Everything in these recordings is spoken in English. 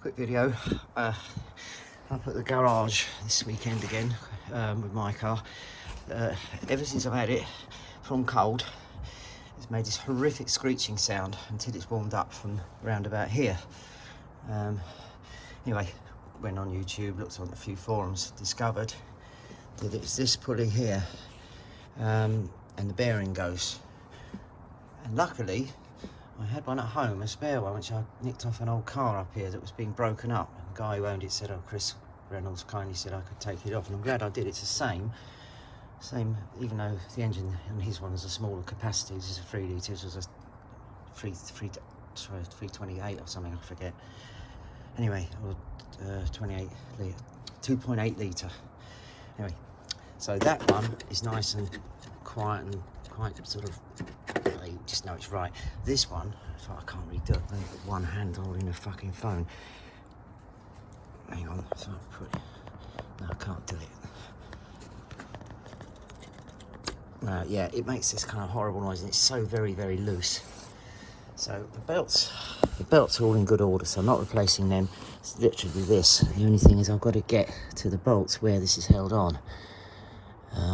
quick video. Up at the garage this weekend again with my car. Ever since I've had it from cold, it's made this horrific screeching sound until it's warmed up from round about here. Anyway, went on YouTube, looked on a few forums, discovered that it's this pulley here, and the bearing goes. And luckily, I had one at home, a spare one, which I nicked off an old car up here that was being broken up. The guy who owned it said, "Oh, Chris Reynolds kindly said I could take it off," and I'm glad I did. It's the same, even though the engine on his one is a smaller capacity. This is a 3 litre, this was a 328 or something, I forget. Anyway, 28 litre, 2.8 litre. Anyway, so that one is nice and quiet and quite sort of, you just know it's right. This one, I can't really do it. I've got one hand holding the fucking phone. Hang on, so I'll put, no, I can't do it. Yeah, it makes this kind of horrible noise, and it's so very, very loose. So the belts are all in good order, so I'm not replacing them. It's literally this. The only thing is I've got to get to the bolts where this is held on,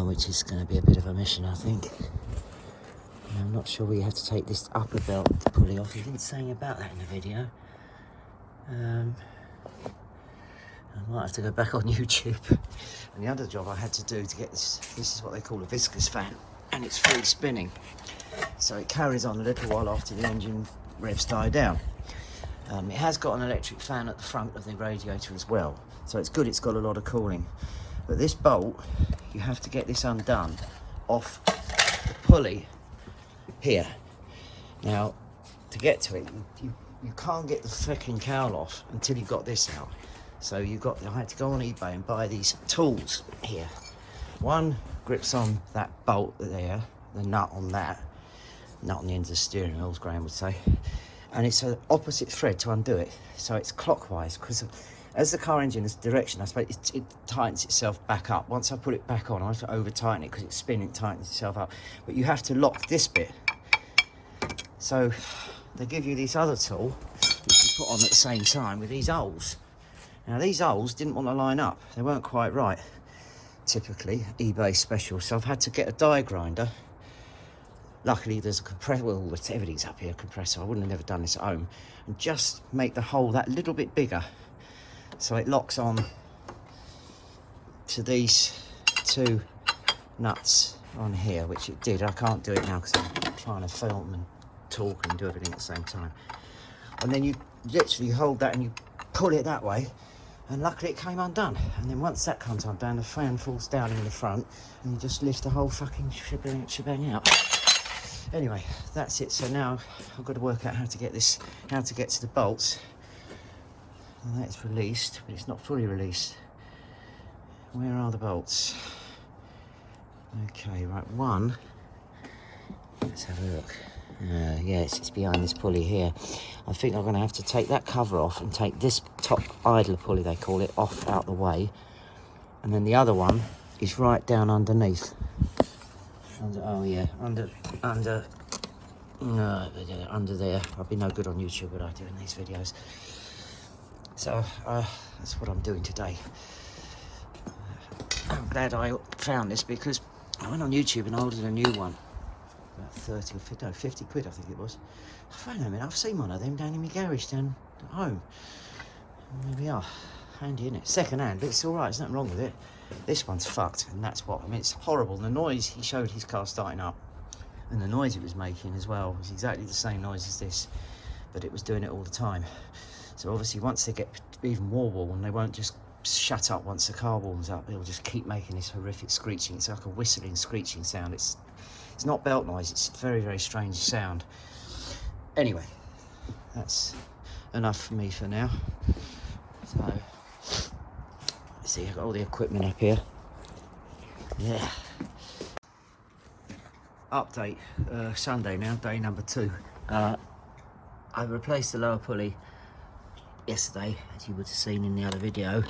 which is going to be a bit of a mission, I think. I'm not sure where you have to take this upper belt pulley off. He didn't say anything about that in the video. I might have to go back on YouTube. And the other job I had to do to get this is what they call a viscous fan, and it's free spinning. So it carries on a little while after the engine revs die down. It has got an electric fan at the front of the radiator as well. So it's good, it's got a lot of cooling. But this bolt, you have to get this undone off the pulley here. Now, to get to it, you can't get the freaking cowl off until you've got this out. So I had to go on eBay and buy these tools here. One grips on that bolt there, the nut on that, nut on the end of the steering wheel, as Graham would say, and it's an opposite thread to undo it. So it's clockwise, because as the car engine is direction, I suppose it tightens itself back up. Once I put it back on, I have to over tighten it because it's spinning, it tightens itself up. But you have to lock this bit. So they give you this other tool, which you put on at the same time with these holes. Now these holes didn't want to line up. They weren't quite right. Typically, eBay special. So I've had to get a die grinder. Luckily there's a compressor, well, everything's up here, compressor. I wouldn't have never done this at home. And just make the hole that little bit bigger, so it locks on to these two nuts on here, which it did. I can't do it now because I'm trying to film and talk and do everything at the same time. And then you literally hold that and you pull it that way, and luckily it came undone. And then once that comes undone, the fan falls down in the front and you just lift the whole fucking shebang out. Anyway, that's it. So now I've got to work out how to get to the bolts. And that's released, but it's not fully released. Where are the bolts? Okay, right, one. Let's have a look. Yes, it's behind this pulley here. I think I'm going to have to take that cover off and take this top idler pulley, they call it, off out the way. And then the other one is right down underneath. Under there. I'll be no good on YouTube what I do in these videos. So that's what I'm doing today. I'm glad I found this because I went on YouTube and ordered a new one. About 30 or 50 quid, I think it was. Wait a minute, I've seen one of them down in my garage down at home. There we are. Handy, isn't it? Second hand, but it's all right. There's nothing wrong with it. This one's fucked, and that's what I mean. It's horrible. The noise, he showed his car starting up, and the noise it was making as well was exactly the same noise as this, but it was doing it all the time. So obviously, once they get even more warm, they won't just shut up once the car warms up. They'll just keep making this horrific screeching. It's like a whistling, screeching sound. It's not belt noise. It's a very, very strange sound. Anyway, that's enough for me for now. So, let's see, I've got all the equipment up here. Yeah. Update, Sunday now, day number 2. I replaced the lower pulley yesterday, as you would have seen in the other video.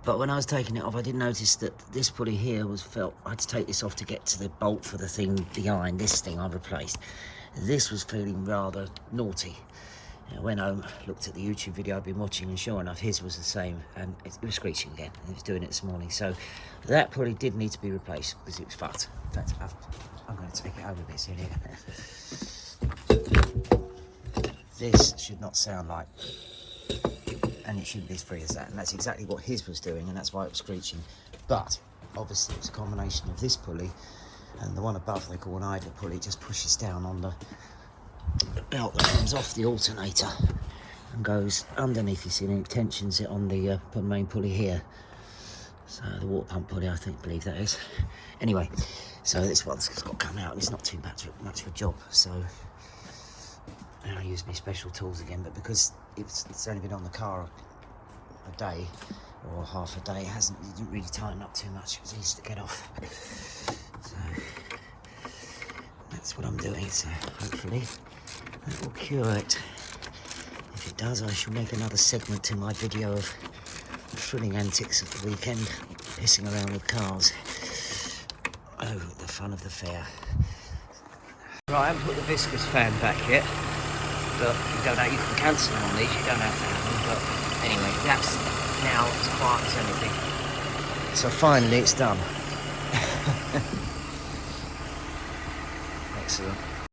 But when I was taking it off, I did notice that this pulley here was felt. I had to take this off to get to the bolt for the thing behind this thing I replaced. This was feeling rather naughty. I went home, looked at the YouTube video I'd been watching, and sure enough, his was the same, and it was screeching again, and it was doing it this morning. So that pulley did need to be replaced because it was fucked. In fact, I'm going to take it over a bit soon here. This should not sound like, and it shouldn't be as free as that, and that's exactly what his was doing, and that's why it was screeching. But obviously it's a combination of this pulley and the one above they call an idle pulley. It just pushes down on the belt that comes off the alternator and goes underneath, you see, and it tensions it on the main pulley here. So the water pump pulley, I believe that is. Anyway, so this one's got to come out, and it's not too much of a job. So I use my special tools again, but because it's only been on the car a day or half a day, it didn't really tighten up too much. It was easy to get off. So that's what I'm doing. So hopefully that will cure it. If it does, I shall make another segment to my video of the thrilling antics of the weekend, pissing around with cars. Oh, the fun of the fair. Right, I haven't put the viscous fan back yet, but you can cancel them on these, you don't have to have them, but anyway, that's now as quiet as anything. So finally it's done.